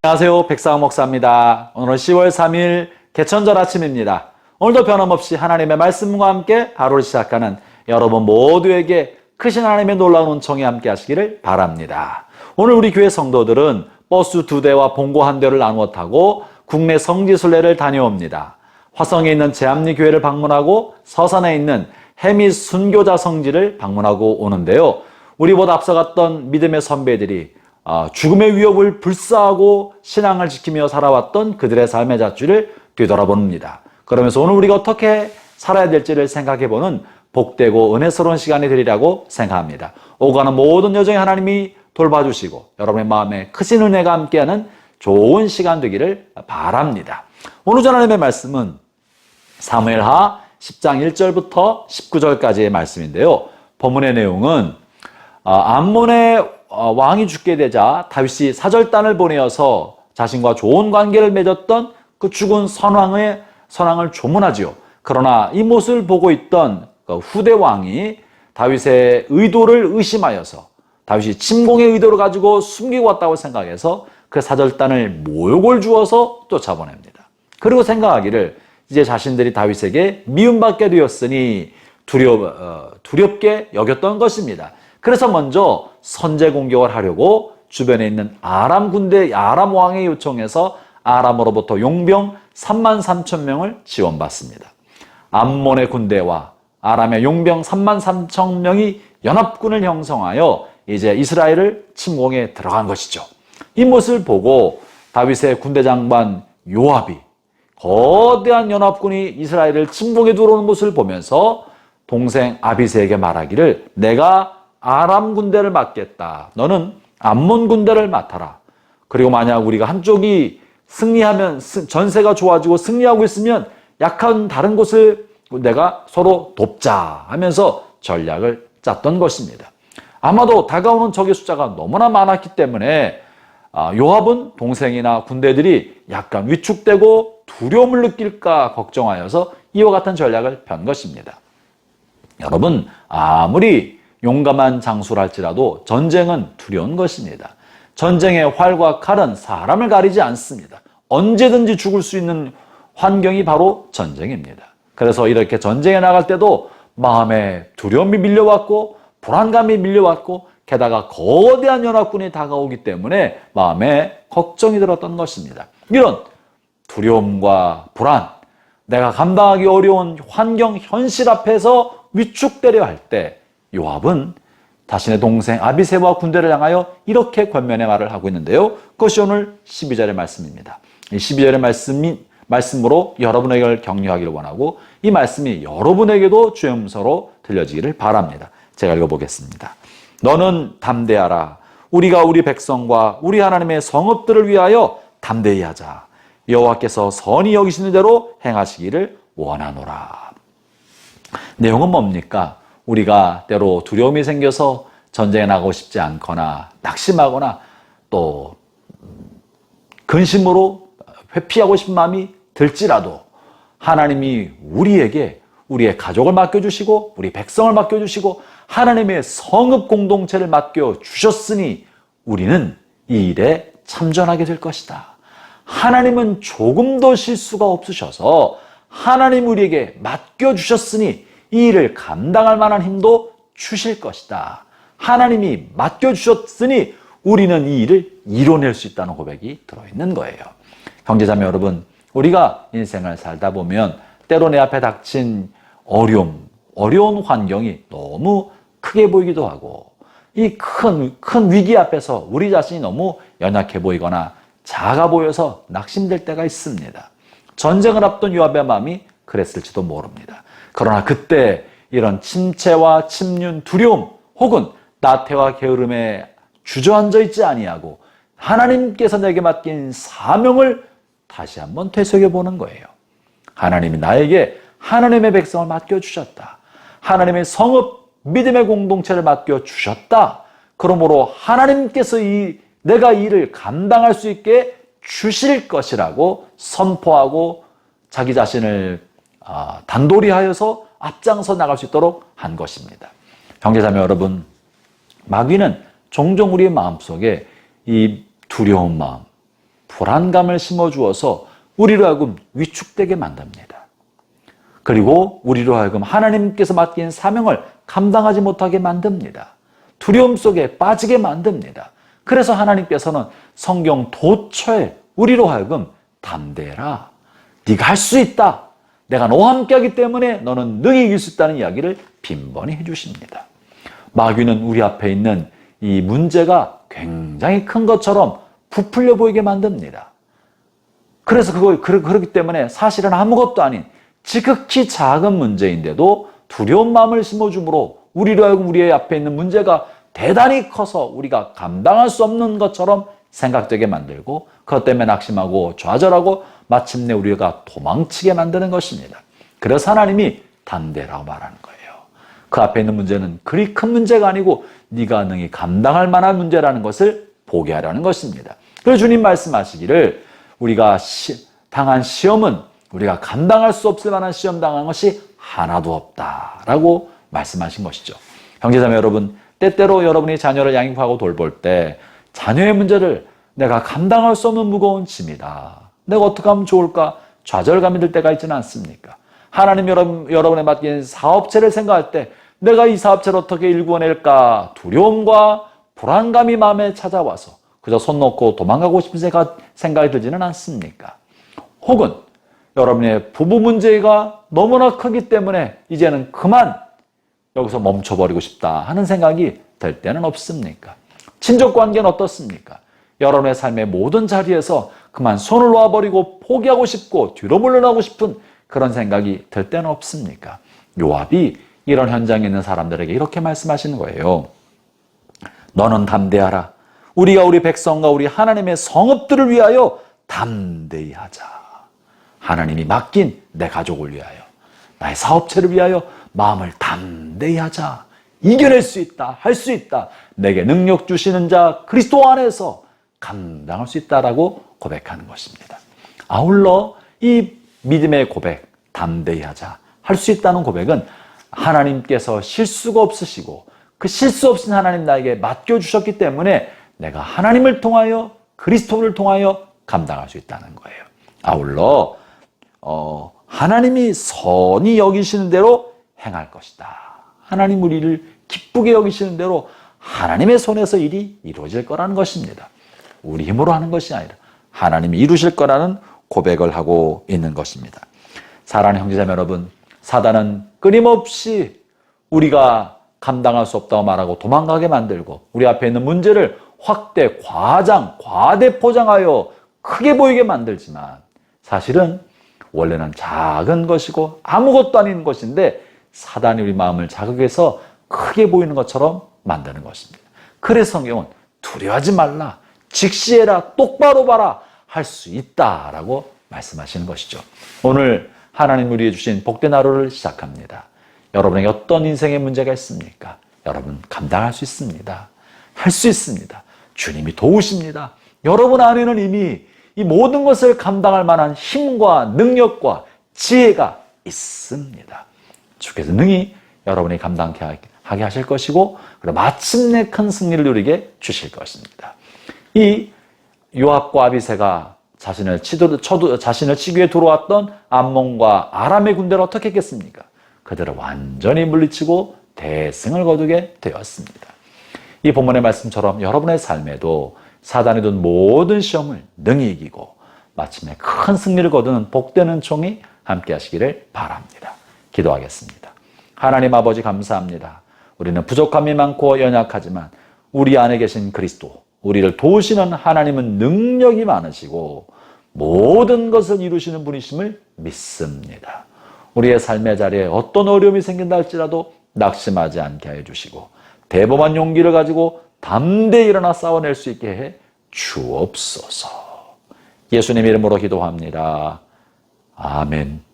안녕하세요. 백사우 목사입니다. 오늘은 10월 3일 개천절 아침입니다. 오늘도 변함없이 하나님의 말씀과 함께 하루를 시작하는 여러분 모두에게 크신 하나님의 놀라운 은총이 함께 하시기를 바랍니다. 오늘 우리 교회 성도들은 버스 2대와 봉고 1대를 나누어 타고 국내 성지순례를 다녀옵니다. 화성에 있는 제암리교회를 방문하고 서산에 있는 해미 순교자 성지를 방문하고 오는데요. 우리보다 앞서갔던 믿음의 선배들이 죽음의 위협을 불사하고 신앙을 지키며 살아왔던 그들의 삶의 자취를 뒤돌아봅니다. 그러면서 오늘 우리가 어떻게 살아야 될지를 생각해보는 복되고 은혜스러운 시간이 되리라고 생각합니다. 오가는 모든 여정에 하나님이 돌봐주시고 여러분의 마음에 크신 은혜가 함께하는 좋은 시간 되기를 바랍니다. 오늘 하나님의 말씀은 사무엘하 10장 1절부터 19절까지의 말씀인데요. 본문의 내용은 암몬의 왕이 죽게 되자 다윗이 사절단을 보내어서 자신과 좋은 관계를 맺었던 그 죽은 선왕을 조문하지요. 그러나 이 모습을 보고 있던 후대 왕이 다윗의 의도를 의심하여서 다윗이 침공의 의도를 가지고 숨기고 왔다고 생각해서 그 사절단을 모욕을 주어서 쫓아보냅니다. 그리고 생각하기를 이제 자신들이 다윗에게 미움받게 되었으니 두렵게 여겼던 것입니다. 그래서 먼저 선제 공격을 하려고 주변에 있는 아람 군대, 아람 왕의 요청에서 아람으로부터 용병 33,000명을 지원받습니다. 암몬의 군대와 아람의 용병 33,000명이 연합군을 형성하여 이제 이스라엘을 침공에 들어간 것이죠. 이 모습을 보고 다윗의 군대 장관 요압이 거대한 연합군이 이스라엘을 침공에 들어오는 모습을 보면서 동생 아비새에게 말하기를 내가 아람 군대를 맡겠다. 너는 암몬 군대를 맡아라. 그리고 만약 우리가 한쪽이 승리하면 전세가 좋아지고 승리하고 있으면 약한 다른 곳을 내가 서로 돕자 하면서 전략을 짰던 것입니다. 아마도 다가오는 적의 숫자가 너무나 많았기 때문에 요압은 동생이나 군대들이 약간 위축되고 두려움을 느낄까 걱정하여서 이와 같은 전략을 편 것입니다. 여러분, 아무리 용감한 장수를 할지라도 전쟁은 두려운 것입니다. 전쟁의 활과 칼은 사람을 가리지 않습니다. 언제든지 죽을 수 있는 환경이 바로 전쟁입니다. 그래서 이렇게 전쟁에 나갈 때도 마음에 두려움이 밀려왔고 불안감이 밀려왔고 게다가 거대한 연합군이 다가오기 때문에 마음에 걱정이 들었던 것입니다. 이런 두려움과 불안, 내가 감당하기 어려운 환경, 현실 앞에서 위축되려 할 때 요압은 자신의 동생 아비새와 군대를 향하여 이렇게 권면의 말을 하고 있는데요. 그것이 오늘 12절의 말씀입니다. 이 12절의 말씀으로 여러분에게 격려하기를 원하고 이 말씀이 여러분에게도 주의 음성으로 들려지기를 바랍니다. 제가 읽어보겠습니다. 너는 담대하라. 우리가 우리 백성과 우리 하나님의 성읍들을 위하여 담대히 하자. 여호와께서 선히 여기시는 대로 행하시기를 원하노라. 내용은 뭡니까? 우리가 때로 두려움이 생겨서 전쟁에 나가고 싶지 않거나 낙심하거나 또 근심으로 회피하고 싶은 마음이 들지라도 하나님이 우리에게 우리의 가족을 맡겨주시고 우리 백성을 맡겨주시고 하나님의 성읍 공동체를 맡겨주셨으니 우리는 이 일에 참전하게 될 것이다. 하나님은 조금도 실수가 없으셔서 하나님 우리에게 맡겨주셨으니 이 일을 감당할 만한 힘도 주실 것이다. 하나님이 맡겨주셨으니 우리는 이 일을 이뤄낼 수 있다는 고백이 들어있는 거예요. 형제자매 여러분, 우리가 인생을 살다 보면 때로 내 앞에 닥친 어려운 환경이 너무 크게 보이기도 하고 이 큰 위기 앞에서 우리 자신이 너무 연약해 보이거나 작아 보여서 낙심될 때가 있습니다. 전쟁을 앞둔 요압의 마음이 그랬을지도 모릅니다. 그러나 그때 이런 침체와 침륜, 두려움 혹은 나태와 게으름에 주저앉아 있지 아니하고 하나님께서 내게 맡긴 사명을 다시 한번 되새겨 보는 거예요. 하나님이 나에게 하나님의 백성을 맡겨주셨다. 하나님의 성읍, 믿음의 공동체를 맡겨주셨다. 그러므로 하나님께서 내가 이 일을 감당할 수 있게 주실 것이라고 선포하고 자기 자신을 단돌이 하여서 앞장서 나갈 수 있도록 한 것입니다. 형제자매 여러분, 마귀는 종종 우리의 마음속에 이 두려운 마음, 불안감을 심어주어서 우리로 하여금 위축되게 만듭니다. 그리고 우리로 하여금 하나님께서 맡긴 사명을 감당하지 못하게 만듭니다. 두려움 속에 빠지게 만듭니다. 그래서 하나님께서는 성경 도처에 우리로 하여금 담대해라. 네가 할 수 있다. 내가 너와 함께하기 때문에 너는 능히 이길 수 있다는 이야기를 빈번히 해주십니다. 마귀는 우리 앞에 있는 이 문제가 굉장히 큰 것처럼 부풀려 보이게 만듭니다. 그래서 그렇기 때문에 사실은 아무것도 아닌 지극히 작은 문제인데도 두려운 마음을 심어주므로 우리로 하여금 우리의 앞에 있는 문제가 대단히 커서 우리가 감당할 수 없는 것처럼 생각되게 만들고 그것 때문에 낙심하고 좌절하고 마침내 우리가 도망치게 만드는 것입니다. 그래서 하나님이 담대라고 말하는 거예요. 그 앞에 있는 문제는 그리 큰 문제가 아니고 네가 능히 감당할 만한 문제라는 것을 보게 하려는 것입니다. 그래서 주님 말씀하시기를 우리가 당한 시험은 우리가 감당할 수 없을 만한 시험 당한 것이 하나도 없다라고 말씀하신 것이죠. 형제자매 여러분, 때때로 여러분이 자녀를 양육하고 돌볼 때 자녀의 문제를 내가 감당할 수 없는 무거운 짐이다. 내가 어떻게 하면 좋을까? 좌절감이 들 때가 있지는 않습니까? 하나님 여러분에 맡긴 사업체를 생각할 때 내가 이 사업체를 어떻게 일구어낼까? 두려움과 불안감이 마음에 찾아와서 그저 손 놓고 도망가고 싶은 생각이 들지는 않습니까? 혹은 여러분의 부부 문제가 너무나 크기 때문에 이제는 그만 여기서 멈춰버리고 싶다 하는 생각이 들 때는 없습니까? 친족 관계는 어떻습니까? 여러분의 삶의 모든 자리에서 그만 손을 놓아버리고 포기하고 싶고 뒤로 물러나고 싶은 그런 생각이 들 때는 없습니까? 요압이 이런 현장에 있는 사람들에게 이렇게 말씀하시는 거예요. 너는 담대하라. 우리가 우리 백성과 우리 하나님의 성읍들을 위하여 담대히 하자. 하나님이 맡긴 내 가족을 위하여, 나의 사업체를 위하여 마음을 담대히 하자. 이겨낼 수 있다. 할 수 있다. 내게 능력 주시는 자 그리스도 안에서 감당할 수 있다라고 고백하는 것입니다. 아울러 이 믿음의 고백, 담대히 하자, 할 수 있다는 고백은 하나님께서 실수가 없으시고 그 실수 없인 하나님 나에게 맡겨주셨기 때문에 내가 하나님을 통하여 그리스도를 통하여 감당할 수 있다는 거예요. 아울러 하나님이 선히 여기시는 대로 행할 것이다. 하나님 우리를 기쁘게 여기시는 대로 하나님의 손에서 일이 이루어질 거라는 것입니다. 우리 힘으로 하는 것이 아니라 하나님이 이루실 거라는 고백을 하고 있는 것입니다. 사랑하는 형제자매 여러분, 사단은 끊임없이 우리가 감당할 수 없다고 말하고 도망가게 만들고 우리 앞에 있는 문제를 확대, 과대 포장하여 크게 보이게 만들지만 사실은 원래는 작은 것이고 아무것도 아닌 것인데 사단이 우리 마음을 자극해서 크게 보이는 것처럼 만드는 것입니다. 그래서 성경은 두려워하지 말라, 직시해라, 똑바로 봐라, 할 수 있다라고 말씀하시는 것이죠. 오늘 하나님 우리에게 주신 복된 하루를 시작합니다. 여러분에게 어떤 인생의 문제가 있습니까? 여러분 감당할 수 있습니다. 할 수 있습니다. 주님이 도우십니다. 여러분 안에는 이미 이 모든 것을 감당할 만한 힘과 능력과 지혜가 있습니다. 주께서 능히 여러분이 감당하게 하실 것이고 그리고 마침내 큰 승리를 누리게 주실 것입니다. 이 요압과 아비새가 자신을 치기 위해 들어왔던 암몬과 아람의 군대를 어떻게 했겠습니까? 그들을 완전히 물리치고 대승을 거두게 되었습니다. 이 본문의 말씀처럼 여러분의 삶에도 사단이 둔 모든 시험을 능히 이기고 마침내 큰 승리를 거두는 복된 은총이 함께 하시기를 바랍니다. 기도하겠습니다. 하나님 아버지 감사합니다. 우리는 부족함이 많고 연약하지만 우리 안에 계신 그리스도, 우리를 도우시는 하나님은 능력이 많으시고 모든 것을 이루시는 분이심을 믿습니다. 우리의 삶의 자리에 어떤 어려움이 생긴다 할지라도 낙심하지 않게 해 주시고 대범한 용기를 가지고 담대히 일어나 싸워낼 수 있게 해 주옵소서. 예수님 이름으로 기도합니다. 아멘.